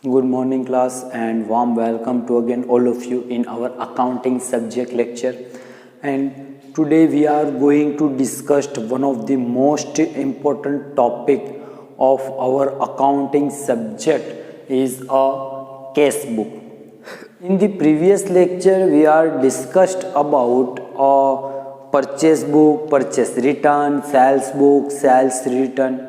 Good morning class and warm welcome to again all of you in our accounting subject lecture. And today we are going to discuss one of the most important topic of our accounting subject is a case book. In the previous lecture we are discussed about a purchase book, purchase return, sales book, sales return.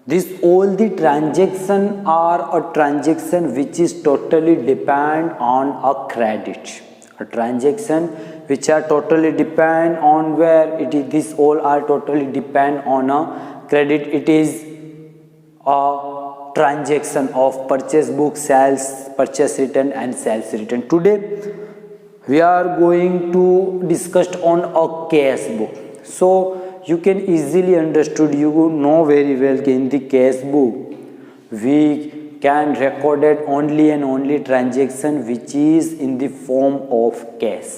This all the transaction are a transaction which is totally depend on a credit. A transaction which are totally depend on where it is. This all are totally depend on a credit. It is a transaction of purchase book, sales, purchase return, and sales return. Today we are going to discuss on a cash book. So you can easily understood, you know very well in the cash book we can record it only and only transaction which is in the form of cash,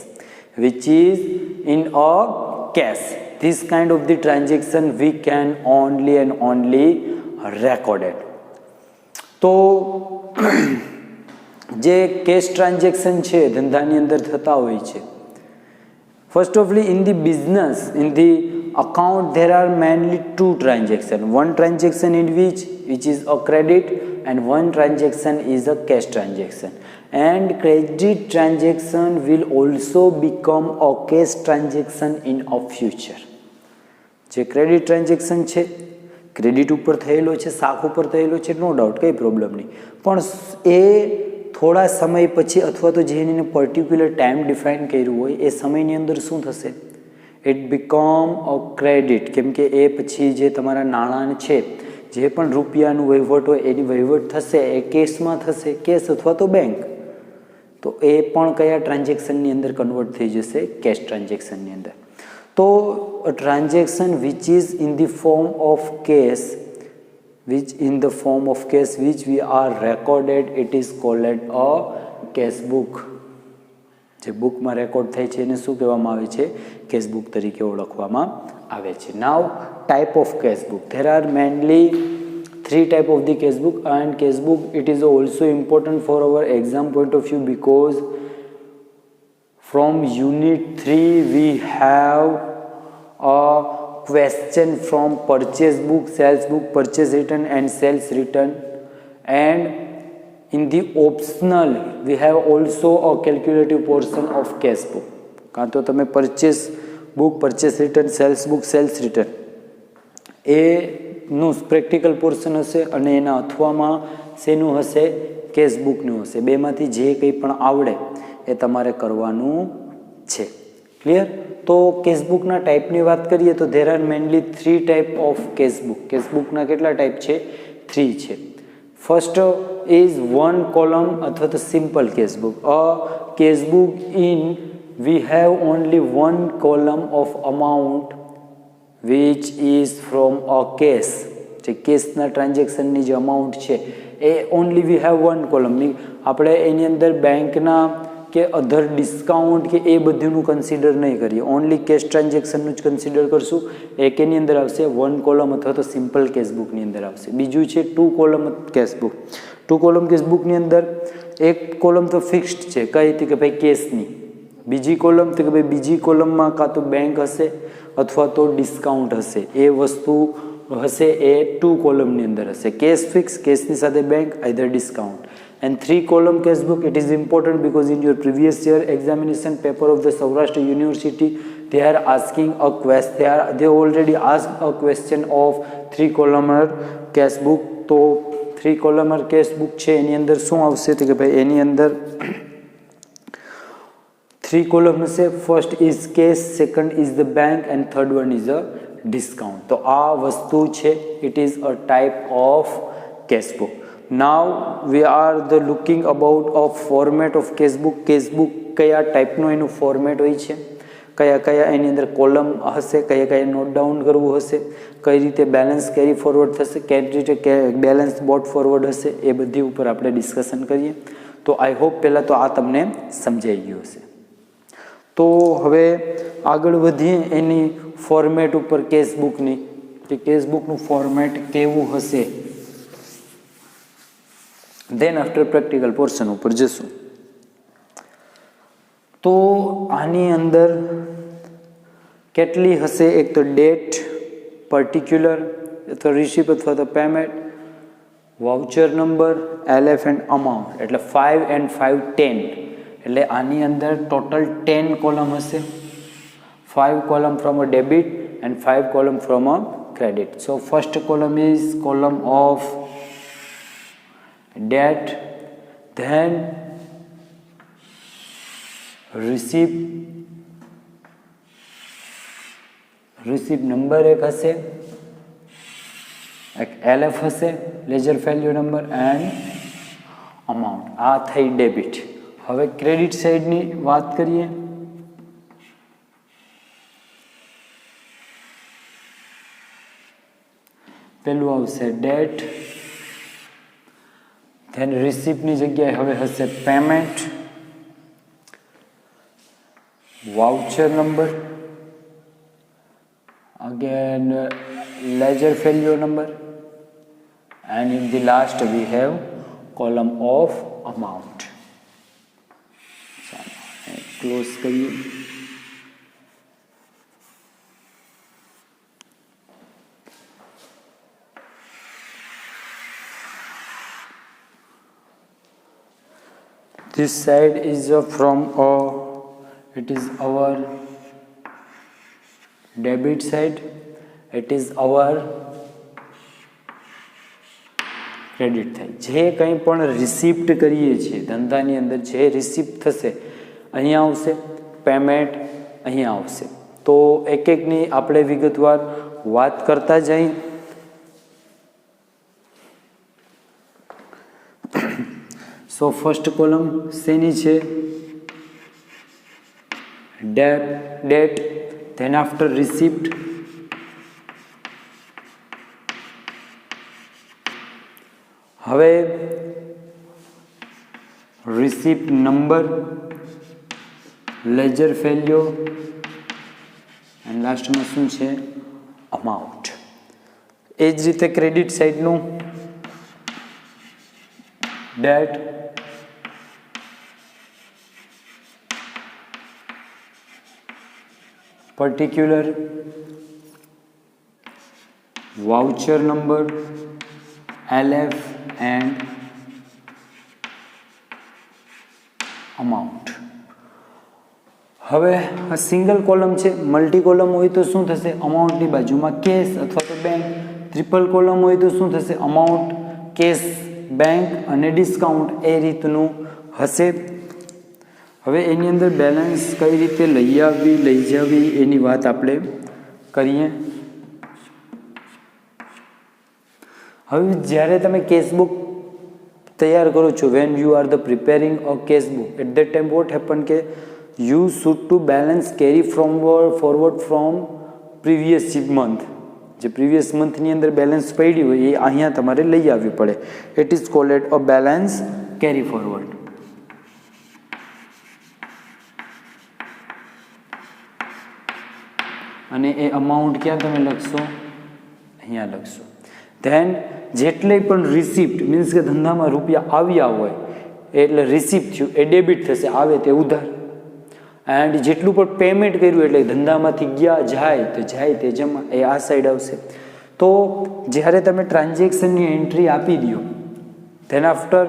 which is in a cash. This kind of the transaction we can only and only record it. તો જે cache transaction છે ધંધાની અંદર થતા હોય છે, first of all in the business, in the account there are mainly two transactions. One transaction in which is a credit, and one transaction is a cash transaction. And credit transaction will also become a cash transaction in a future. જે credit transaction છે credit ઉપર થયેલો છે, શાખ ઉપર થયેલો છે, no doubt, કંઈ problem નહીં, પણ એ થોડા સમય પછી અથવા તો જે એને પર્ટિક્યુલર ટાઈમ ડિફાઇન કર્યું હોય એ સમયની અંદર શું થશે? It become a credit. કેમ કે એ પછી જે તમારા નાણાં છે, જે પણ રૂપિયાનું વહીવટ હોય એની વહીવટ થશે એ કેશમાં થશે, કેશ અથવા તો બેંક. તો એ પણ કયા ટ્રાન્ઝેક્શનની અંદર કન્વર્ટ થઈ જશે? કેશ ટ્રાન્ઝેક્શનની અંદર. તો transaction which is in the form of cash, which in the form of cash which we are recorded, it is called a cash book. જે બુકમાં રેકોર્ડ થાય છે એને શું કહેવામાં આવે છે? કેશ બુક તરીકે ઓળખવામાં આવે છે. Now type of cash book. There are mainly three type of the cash book, and cash book it is also important for our exam point of view because from unit 3 we have a question from purchase book, sales book, purchase return and sales return, and in the optional we have also a calculative portion of cash book. કાં તો તમે purchase book, purchase return, sales book, sales return એનું practical portion હશે, અને એના અથવામાં શેનું હશે? Cache બુકનું હશે. બેમાંથી જે કંઈ પણ આવડે એ તમારે કરવાનું છે. ક્લિયર? તો કેશબુકના ટાઈપની વાત કરીએ તો there are mainly three type of cashbook. કેશબુકના કેટલા ટાઈપ છે? 3 છે. ફર્સ્ટ ઇઝ વન કોલમ અથવા તો simple cashbook. A cashbook in we have only one column of amount which is from a cash. જે કેશના ટ્રાન્ઝેક્શનની જે અમાઉન્ટ છે એ only we have one column. આપણે એની અંદર બેંકના કે અધર ડિસ્કાઉન્ટ કે એ બધુંનું કન્સિડર નહીં કરીએ, ઓનલી કેશ ટ્રાન્ઝેક્શનનું જ કન્સિડર કરશું. એક એની અંદર આવશે વન કોલમ અથવા તો સિમ્પલ કેશબુકની અંદર આવશે. બીજું છે ટુ કોલમ કેશબુક. ટુ કોલમ કેશબુકની અંદર એક કોલમ તો ફિક્સ્ડ છે, કઈ હતી કે ભાઈ કેશની. બીજી કોલમ તો કે ભાઈ બીજી કોલમમાં કાં તો બેંક હશે અથવા તો ડિસ્કાઉન્ટ હશે. એ વસ્તુ હશે એ ટુ કોલમની અંદર હશે. કેશ ફિક્સ, કેશની સાથે bank, either discount. And 3 column cash book, it is important because in your previous year examination paper of the Saurashtra University they are asking a question, they already asked a question of 3 columnar cash book. તો 3 columnar cash book છે એની અંદર શું આવશે? તો કે ભાઈ એની અંદર 3 column હશે. First is cache, second is the bank, and third one is a discount. તો આ વસ્તુ છે, it is a type of cash book. Now we are the looking about a format of cash book. cash book કયા ટાઈપનું એનું format હોય છે, કયા કયા એની અંદર કોલમ હશે, કયા કયા નોટ ડાઉન કરવું હશે, કઈ રીતે બેલેન્સ કેરી ફોરવર્ડ થશે, કઈ રીતે બેલેન્સ બોટ ફોરવર્ડ હશે, એ બધી ઉપર આપણે ડિસ્કશન કરીએ. તો આઈ હોપ પહેલાં તો આ તમને સમજાઈ ગયું હશે. તો હવે આગળ વધીએ એની ફોર્મેટ ઉપર કેશ બુકની, કે કેશ બુકનું ફોર્મેટ કેવું હશે. ધેન આફ્ટર પ્રેક્ટિકલ પોર્શન ઉપર જશું. તો આની અંદર કેટલી હશે? એક તો ડેટ, પર્ટિક્યુલર અથવા રિસિપ્ટ અથવા તો payment, voucher number, LF and amount, એટલે 5 and 5 10. એટલે આની અંદર ટોટલ 10 કોલમ હશે. 5 column from a debit and 5 column from a credit. So first column is column of debt, then receipt number એક હશે, એક LF હશે, ledger value number, and amount. આ થઈ ડેબિટ. હવે ક્રેડિટ સાઈડની વાત કરીએ. પેલું આવશે ડેટ, ધેન રિસિપ્ટની જગ્યાએ હવે હશે payment, voucher number, again ledger failure number, and in the last we have column of amount. Close કરીએ. This side is from it is our debit side, it is our credit થાય. જે કંઈ પણ receipt કરીએ છીએ ધંધાની અંદર, જે રિસિપ્ટ થશે અહીંયા આવશે, પેમેન્ટ અહીંયા આવશે. તો એક એકની આપણે વિગતવાર વાત કરતા જઈએ. સો ફર્સ્ટ કોલમ શેની છે? ડેટ, ધેન આફ્ટર રિસિપ્ટ, હવે receipt number, ledger value, and લાસ્ટમાં શું છે? અમાઉન્ટ. એ જ રીતે ક્રેડિટ સાઈડનું date, particular, voucher number, LF and amount. હવે આ સિંગલ કોલમ છે. મલ્ટી કોલમ હોય તો શું થશે? અમાઉન્ટની બાજુમાં કેશ અથવા તો બેંક. ટ્રિપલ કોલમ હોય તો શું થશે? અમાઉન્ટ, કેશ, બેંક અને ડિસ્કાઉન્ટ. એ રીતનું હશે. હવે એની અંદર બેલેન્સ કઈ રીતે લઈ આવવી, લઈ જવી, એની વાત આપણે કરીએ. હવે જ્યારે તમે કેશબુક તૈયાર કરો છો, when you are the preparing a cashbook, at that time what happen કે you should to balance carry forward from previous month. જે પ્રીવિયસ મંથની અંદર બેલેન્સ પડ્યું હોય એ અહીંયા તમારે લઈ આવવી પડે. It is called a balance carry forward. અને એ અમાઉન્ટ ક્યાં તમે લખશો? અહીંયા લખશો. ધેન જેટલી પણ રિસિપ્ટ, મીન્સ કે ધંધામાં રૂપિયા આવ્યા હોય એટલે રિસિપ્ટ થયું, એ ડેબિટ થશે. આવે તે ઉધાર. એન્ડ જેટલું પણ પેમેન્ટ કર્યું એટલે ધંધામાંથી ગયા જાય તો જાય તે જમા, એ આ સાઈડ આવશે. તો જ્યારે તમે ટ્રાન્ઝેક્શનની એન્ટ્રી આપી દો, ધેન આફ્ટર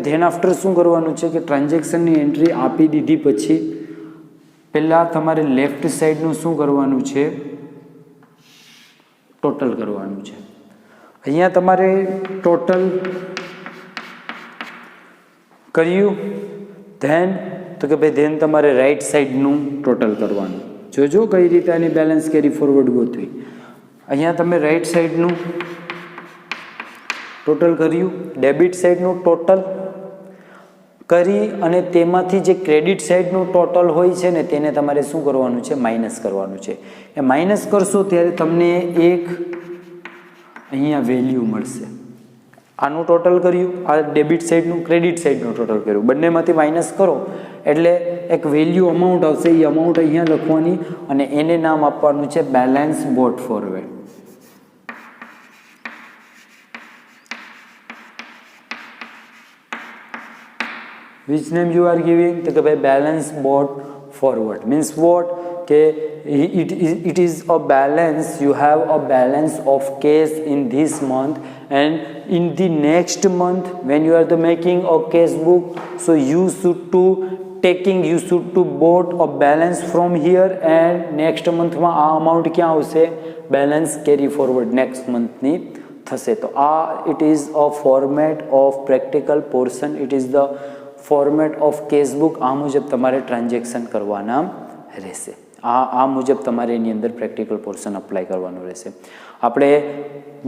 ધેન આફ્ટર શું કરવાનું છે કે ટ્રાન્ઝેક્શનની એન્ટ્રી આપી દીધી પછી પહેલાં તમારે લેફ્ટ સાઈડનું શું કરવાનું છે? ટોટલ કરવાનું છે. અહીંયા તમારે ટોટલ કર્યું, ધેન ધેન તમારે રાઈટ સાઈડનું ટોટલ કરવાનું. જોજો કઈ રીતે આની બેલેન્સ કેરી ફોરવર્ડ ગોતવી. અહીંયા તમે રાઈટ સાઈડનું ટોટલ કર્યું, ડેબિટ સાઈડનું ટોટલ કરી અને તેમાંથી જે ક્રેડિટ સાઈડનું ટોટલ હોય છે ને તેને તમારે શું કરવાનું છે? માઇનસ કરવાનું છે. એ માઇનસ કરશો ત્યારે તમને એક અહીંયા વેલ્યુ મળશે. આનું ટોટલ કર્યું, આ ડેબિટ સાઈડનું, ક્રેડિટ સાઈડનું ટોટલ કર્યું, બંનેમાંથી માઇનસ કરો એટલે એક વેલ્યુ અમાઉન્ટ આવશે. એ અમાઉન્ટ અહીંયા લખવાની અને એને નામ આપવાનું છે balance brought forward. which name you are giving? તો કે ભાઈ balance brought forward means what? કે it is a balance, you have a balance of cash in this month and in the next month when you are the making a cash book, so you should to bought a balance from here and next month માં આ amount ક્યાં આવશે? balance carry forward next month ની થશે. તો આ it is a format of practical portion, it is the format of cash book. આ મુજબ તમારે ટ્રાન્ઝેક્શન કરવાના રહેશે. આ મુજબ તમારે એની અંદર પ્રેક્ટિકલ પોર્શન અપ્લાય કરવાનું રહેશે. આપણે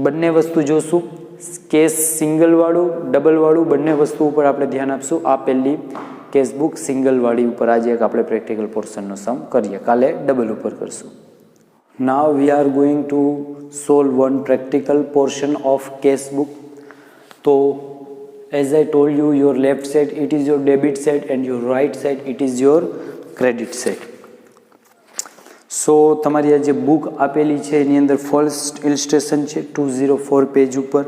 બંને વસ્તુ જોશું, કેસ સિંગલવાળું ડબલવાળું બંને વસ્તુ ઉપર આપણે ધ્યાન આપશું. આ પહેલી કેસ બુક સિંગલવાળી ઉપર આજે એક આપણે પ્રેક્ટિકલ પોર્શનનો સમ કરીએ, કાલે ડબલ ઉપર કરશું. Now we are going to solve one practical portion of cash book. તો as I told you, your left side it is your debit side and your right side it is your credit side. સો તમારી આ જે book આપેલી છે એની અંદર first ઇલિસ્ટ્રેશન છે 204 page ઉપર,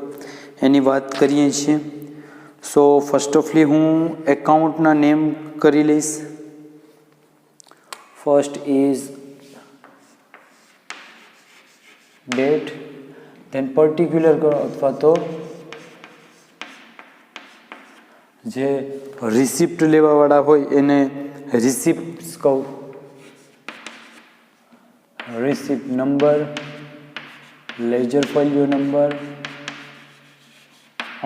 એની વાત કરીએ છીએ. સો ફર્સ્ટ ઓફલી હું એકાઉન્ટના નેમ કરી લઈશ. First is date, then particular કરો અથવા તો જે રિસિપ્ટ લેવાવાળા હોય એને રિસિપ્ટ કહું. Receipt number, ledger folio number,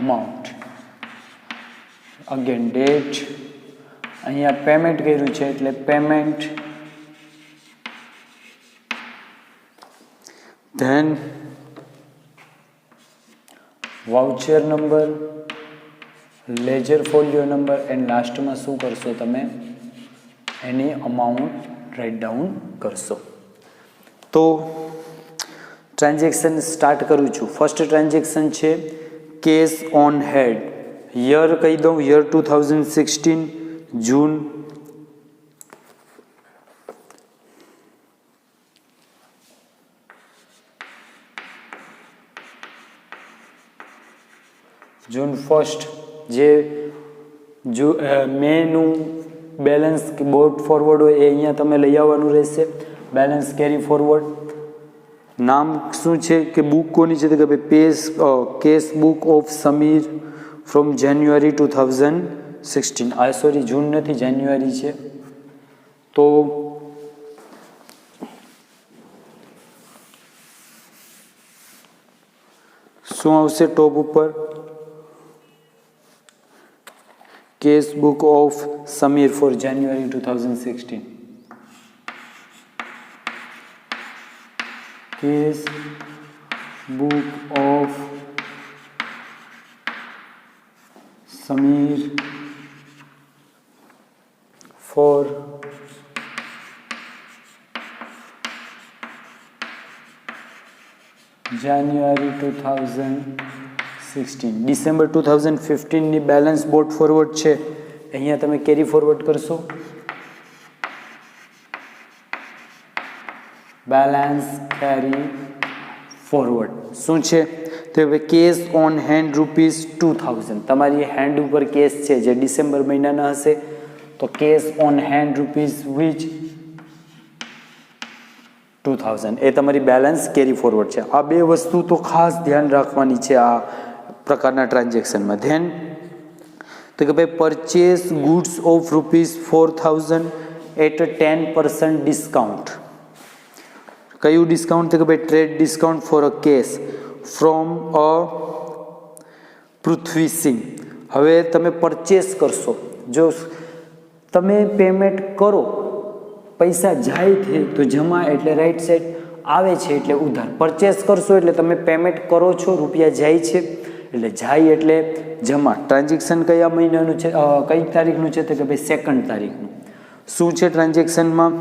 amount, again date, અહીંયા પેમેન્ટ કર્યું છે એટલે payment, then voucher number, ledger folio number and લાસ્ટમાં શું કરશો તમે? એની અમાઉન્ટ રાઇટ ડાઉન કરશો. તો ટ્રાન્ઝેક્શન સ્ટાર્ટ કરું છું. ફર્સ્ટ ટ્રાન્ઝેક્શન છે કેશ ઓન હેડ. યર કહી દઉં, યર 2016 જૂન. જૂન 1 જે મેનું બેલેન્સ બોટ ફોરવર્ડ હોય એ અહીંયા તમે લઈ આવવાનું રહેશે. Balance carry forward. નામ શું છે કે બુક કોની છે? તો કે ભાઈ cash book of Sameer from January 2016. આ સોરી જૂન નથી, જાન્યુઆરી છે. તો શું આવશે ટોપ ઉપર? Cash book of Sameer for January 2016. Cash book of Sameer for January 2016. December 2015ની બેલેન્સ બોટ ફોરવર્ડ છે, અહીંયા તમે કેરી ફોરવર્ડ કરશો. બેલેન્સ કેરી ફોરવર્ડ શું છે? તો હવે કેશ ઓન હેન્ડ ₹2000. તમારી હેન્ડ ઉપર કેશ છે જે ડિસેમ્બર મહિનાના હશે, તો કેશ ઓન હેન્ડ ₹2000 એ તમારી બેલેન્સ કેરી ફોરવર્ડ છે. આ બે વસ્તુ તો ખાસ ધ્યાન રાખવાની છે આ પ્રકારના ટ્રાન્ઝેક્શનમાં. ધેન તો કે ભાઈ purchase goods of ₹4000 at 10% discount. કયું ડિસ્કાઉન્ટ? તો કે ભાઈ trade discount for a cash from a Prithvi Singh. હવે તમે પરચેસ કરશો, જો તમે પેમેન્ટ કરો, પૈસા જાય છે તો જમા એટલે રાઈટ સાઈડ, આવે છે એટલે ઉધાર. પરચેસ કરશો એટલે તમે પેમેન્ટ કરો છો, રૂપિયા જાય છે એટલે જાય એટલે જમા. ટ્રાન્ઝેક્શન કયા મહિનાનું છે, કઈ તારીખનું છે? તો કે ભાઈ 2 તારીખનું. શું છે ટ્રાન્ઝેક્શનમાં?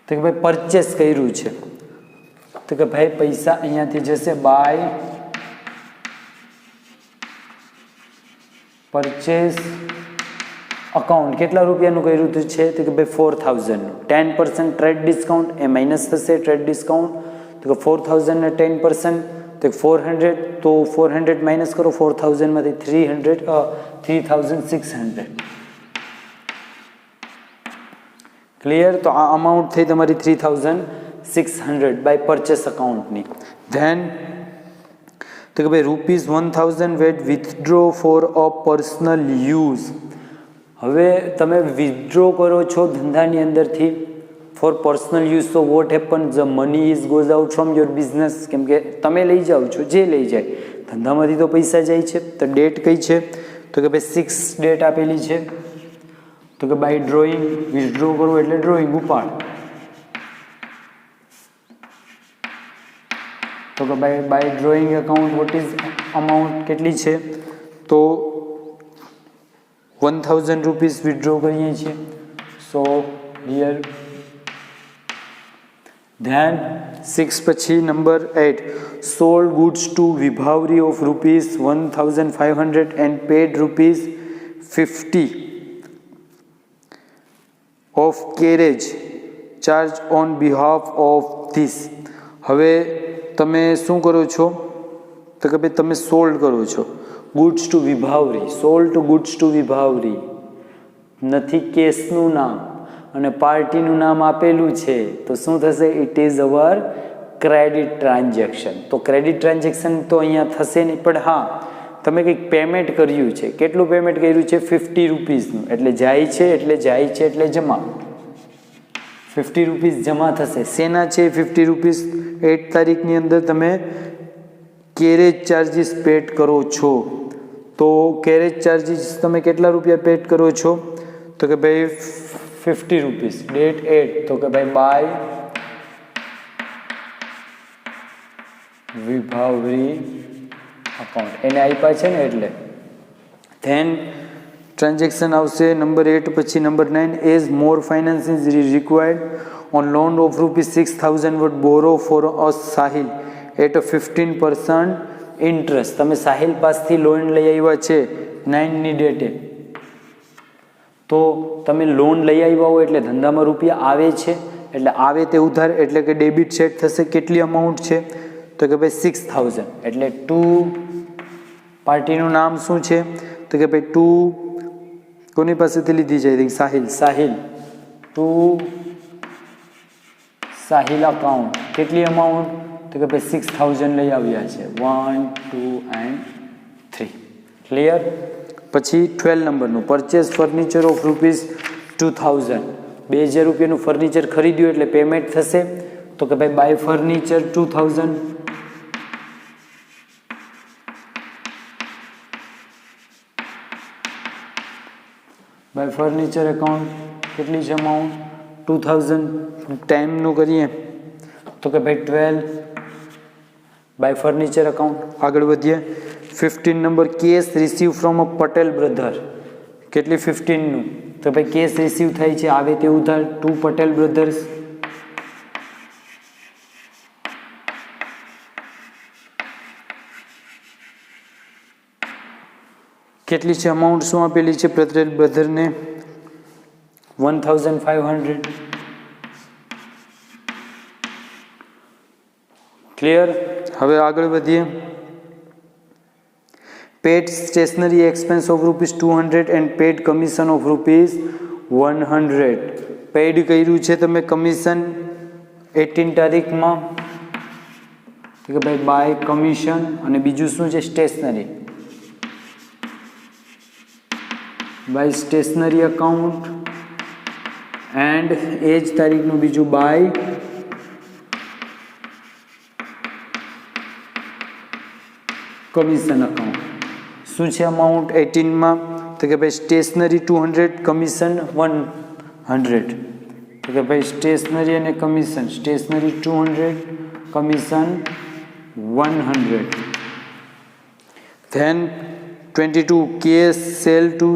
તો કે ભાઈ પરચેસ કર્યું છે, તો કે ભાઈ પૈસા અહીંયાથી જશે બાય પરચેસ અકાઉન્ટ. કેટલા રૂપિયાનું કર્યું છે? તો કે ભાઈ 4000નું. 10% ટ્રેડ ડિસ્કાઉન્ટ એ માઇનસ થશે ટ્રેડ ડિસ્કાઉન્ટ, તો કે 4000 ને 10% તો 400, તો 400 માઇનસ કરો 4000માંથી 3600. ક્લિયર? તો આ અમાઉન્ટ થઈ તમારી 3600 બાય પરચેસ અકાઉન્ટની. ધેન તો કે ભાઈ ₹1000 were withdraw for a personal use. હવે તમે વિથડ્રો કરો છો ધંધાની અંદરથી ફોર પર્સનલ યુઝ, તો what happen, the money is goes out from your business. કેમ કે તમે લઈ જાઓ છો, જે લઈ જાય ધંધામાંથી તો પૈસા જાય છે. તો ડેટ કઈ છે? તો કે ભાઈ 6 ડેટ આપેલી છે. તો કે બાય ડ્રોઈંગ, વિથડ્રો કરવું એટલે ડ્રોઈંગ ઉપાડ. તો કે ભાઈ by drawing account what is amount કેટલી છે? તો ₹1000 વિથડ્રો કરીએ છીએ. સો હિયર ધેન 6 પછી number 8, sold goods to Vibhavari of ₹1500 and paid ₹50 of carriage charge on behalf of this. હવે તમે શું કરો છો? તો કે ભાઈ તમે સોલ્ડ કરો છો goods to Vibhavari. Sold to goods to Vibhavari નથી કેસનું નામ અને પાર્ટીનું નામ આપેલું છે, તો શું થશે? It is our credit transaction. તો ક્રેડિટ ટ્રાન્ઝેક્શન તો અહીંયા થશે નહીં, પણ હા તમે કંઈક પેમેન્ટ કર્યું છે. કેટલું પેમેન્ટ કર્યું છે? ₹50. એટલે જાય છે એટલે જમા. ₹50 જમા થશે. શેના છે ₹50? 8 તારીખની અંદર તમે કેરેજ ચાર્જીસ પેડ કરો છો. તો કેરેજ ચાર્જીસ તમે કેટલા રૂપિયા પેડ કરો છો? તો કે ભાઈ ₹50. ડેટ 8, તો કે ભાઈ બાય વિભાવરી અકાઉન્ટ એને આપ્યા છે ને એટલે. ધેન ટ્રાન્ઝેક્શન આવશે નંબર 8 પછી number 9, as more finance is required on loan of ₹6000 would borrow for us Sahil at 15% interest. તમે સાહિલ પાસથી લોન લઈ આવ્યા છે 9ની ડેટે, તો તમે લોન લઈ આવ્યા હોય એટલે ધંધામાં રૂપિયા આવે છે, એટલે આવે તે ઉધાર, એટલે કે ડેબિટ સેટ થશે. કેટલી અમાઉન્ટ છે? તો કે ભાઈ 6000. એટલે ટુ પાર્ટીનું નામ શું છે? તો કે ભાઈ ટુ કોની પાસેથી લીધી છે? Sahil to Sahil account. કેટલી અમાઉન્ટ? તો કે ભાઈ 6000 લઈ આવ્યા છે. 1, 2 and 3. ક્લિયર? પછી 12 નંબરનું, પરચેસ ફર્નિચર ઓફ ₹2000. ₹2000 ફર્નિચર ખરીદ્યું એટલે પેમેન્ટ થશે. તો કે ભાઈ by furniture 2000. By furniture account કેટલી છે અમાઉન્ટ? 2000. ટાઈમનું કરીએ તો કે ભાઈ 12 બાય ફર્નિચર એકાઉન્ટ. આગળ વધીએ 15 number, case receive from a Patel brother. કેટલી? 15નું. તો ભાઈ કેસ રિસીવ થાય છે, આવે તે ઉધાર, ટુ પટેલ બ્રધર્સ. કેટલી છે અમાઉન્ટ? શું આપેલી છે પટેલ બ્રધરને? 1500. ક્લિયર? હવે આગળ વધીએ. Paid stationery expense of ₹200 and paid commission of ₹100. Paid કર્યું છે તમે કમિશન 18 તારીખમાં, કે ભાઈ બાય કમિશન. અને બીજું શું છે? Stationery. By stationery account and એ જ તારીખનું બીજું બાય કમિશન અકાઉન્ટ. શું છે અમાઉન્ટ 18માં? તો કે ભાઈ સ્ટેશનરી 200, કમિશન 100. તો કે ભાઈ સ્ટેશનરી અને commission, stationery 200, commission 100. Then 22, cash sale to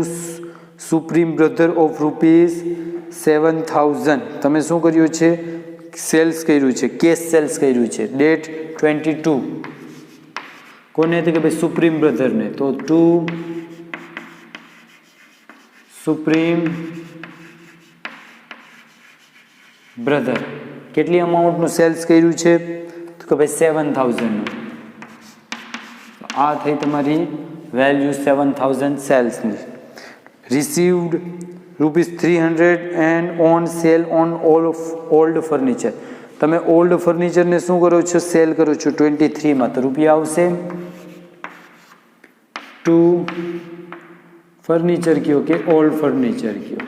supreme brother of ₹7000. તમે શું કર્યું છે? સેલ્સ કર્યું છે, કેસ સેલ્સ કર્યું છે. ડેટ 22. કોને? તો કે ભાઈ સુપ્રીમ બ્રધરને. તો ટુ સુપ્રીમ બ્રધર. કેટલી અમાઉન્ટનું સેલ્સ કર્યું છે? તો કે ભાઈ 7000નું. આ થઈ તમારી વેલ્યુ 7000 સેલ્સની. Received ₹300 and on sale on old furniture. તમે ઓલ્ડ ફર્નિચરને શું કરો છો? સેલ કરો છો 23માં, તો રૂપિયા આવશે ટુ ફર્નિચર કયો કે ઓલ્ડ ફર્નિચર કયો,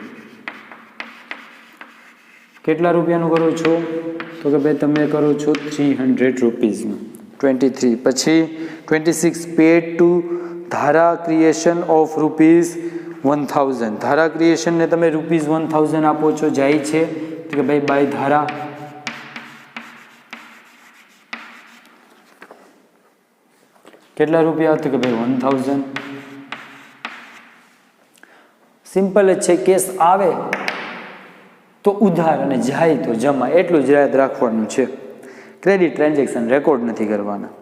કેટલા રૂપિયાનું કરો છો? તો કે ભાઈ તમે કરો છો ₹300 23. પછી 26 પેડ ટુ ધારા ક્રિએશન ઓફ ₹1000. ધારા ક્રિએશનને તમે ₹1000 આપો છો, જાય છે તો કે ભાઈ બાય ધારા. કેટલા રૂપિયા? તો કે ભાઈ 1000. સિમ્પલ જ છે. કેસ આવે તો ઉધાર અને જાય તો જમા, એટલું જ યાદ રાખવાનું છે. ક્રેડિટ ટ્રાન્ઝેક્શન રેકોર્ડ નથી કરવાના.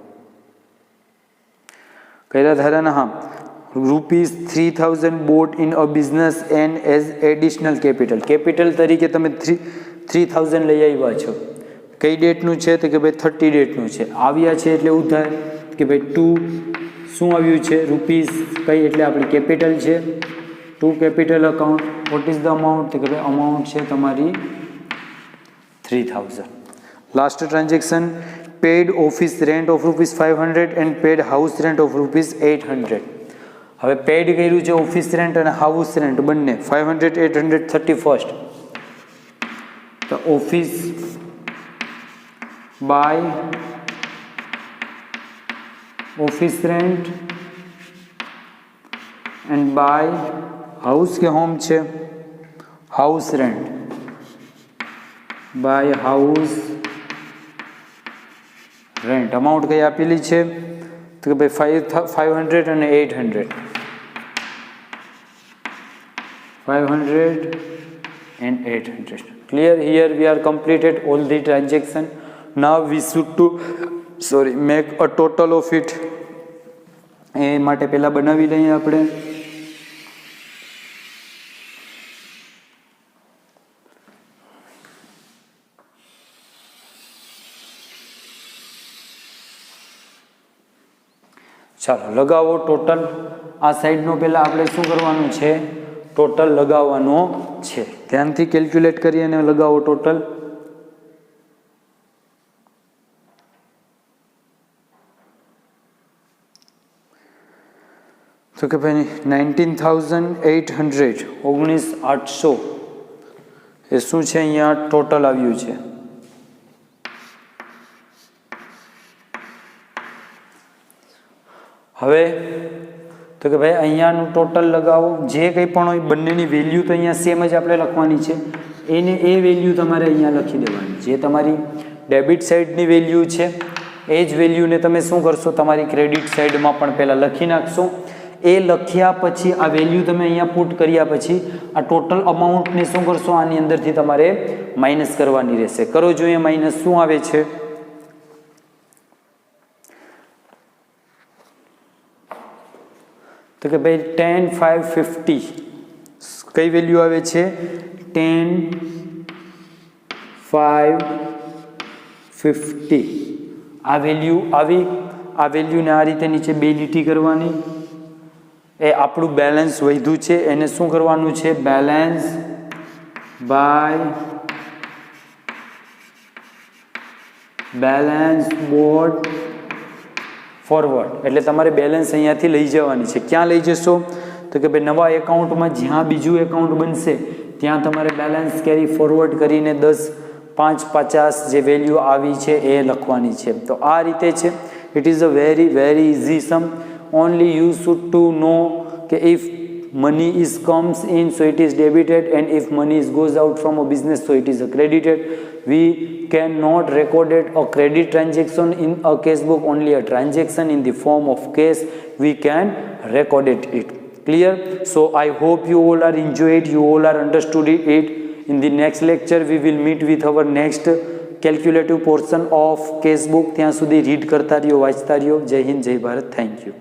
કયા ધારાના? હા, ₹3000 boat in a business and as additional capital. Capital તરીકે તમે 3000 લઈ આવ્યા છો. કઈ ડેટનું છે? તો કે ભાઈ 30 ડેટનું છે. આવ્યા છે એટલે ઉધાર, કે ભાઈ ટુ શું આવ્યું છે? રૂપીસ કઈ એટલે આપણી કેપિટલ છે. To capital account. What is the amount? તો કે ભાઈ અમાઉન્ટ છે તમારી 3000. Last transaction paid office rent of ₹500 and paid house rent of ₹800. હવે પેડ કર્યું છે ઓફિસ રેન્ટ અને હાઉસ રેન્ટ બંને 500 800 31st. તો office by office rent and by house કે હોમ છે? House rent by house rent. Amount કઈ આપેલી છે? તો કે ભાઈ 500 અને 800. 500 and 800. Clear? Here we are completed all the transaction. Now we should to make a total of it. એ માટે પહેલા બનાવી લઈએ આપણે. ચાલો લગાવો ટોટલ. આ સાઈડનો પહેલાં આપણે શું કરવાનું છે? ટોટલ લગાવવાનો છે. ધ્યાનથી કેલ્ક્યુલેટ કરી અને લગાવો ટોટલ. તો કે ભાઈ 19,800 19,800 એ શું છે? અહીંયા ટોટલ આવ્યું છે. હવે તો કે ભાઈ અહીંયાનું ટોટલ લગાવો. જે કંઈ પણ હોય બંનેની વેલ્યુ તો અહીંયા સેમ જ આપણે લખવાની છે. એને એ વેલ્યુ તમારે અહીંયા લખી દેવાની. જે તમારી ડેબિટ સાઈડની વેલ્યુ છે એ જ વેલ્યુને તમે શું કરશો? તમારી ક્રેડિટ સાઈડમાં પણ પહેલાં લખી નાખશો. એ લખ્યા પછી આ વેલ્યુ તમે અહીંયા પુટ કર્યા પછી આ ટોટલ અમાઉન્ટને શું કરશો? આની અંદરથી તમારે માઇનસ કરવાની રહેશે. કરો જોઈએ માઇનસ શું આવે છે? તો કે ભાઈ 10,550 કઈ વેલ્યુ આવે છે? 10,550 આ વેલ્યુ આવી. આ વેલ્યુને આ રીતે નીચે બે લીટી કરવાની. એ આપણું બેલેન્સ વધ્યું છે એને શું કરવાનું છે? Balance by balance brought forward. એટલે તમારે બેલેન્સ અહીંયાથી લઈ જવાની છે. ક્યાં લઈ જશો? તો કે ભાઈ નવા એકાઉન્ટમાં જ્યાં બીજું એકાઉન્ટ બનશે ત્યાં તમારે બેલેન્સ કેરી ફોરવર્ડ કરીને 10 5 50 જે વેલ્યુ આવી છે એ લખવાની છે. તો આ રીતે છે. It is a very very easy sum. only you should to know કે if money is comes in so it is debited and if money is goes out from a business so it is a credited. We cannot record it a credit transaction in a cash book, only a transaction in the form of cash we can record it. Clear? So I hope you all are enjoyed, you all are understood it. In the next lecture we will meet with our next calculative portion of case book. ત્યાં સુધી read કરતા રહ્યો, વાંચતા રહ્યો. જય હિન્દ, જય Bharat. Thank you.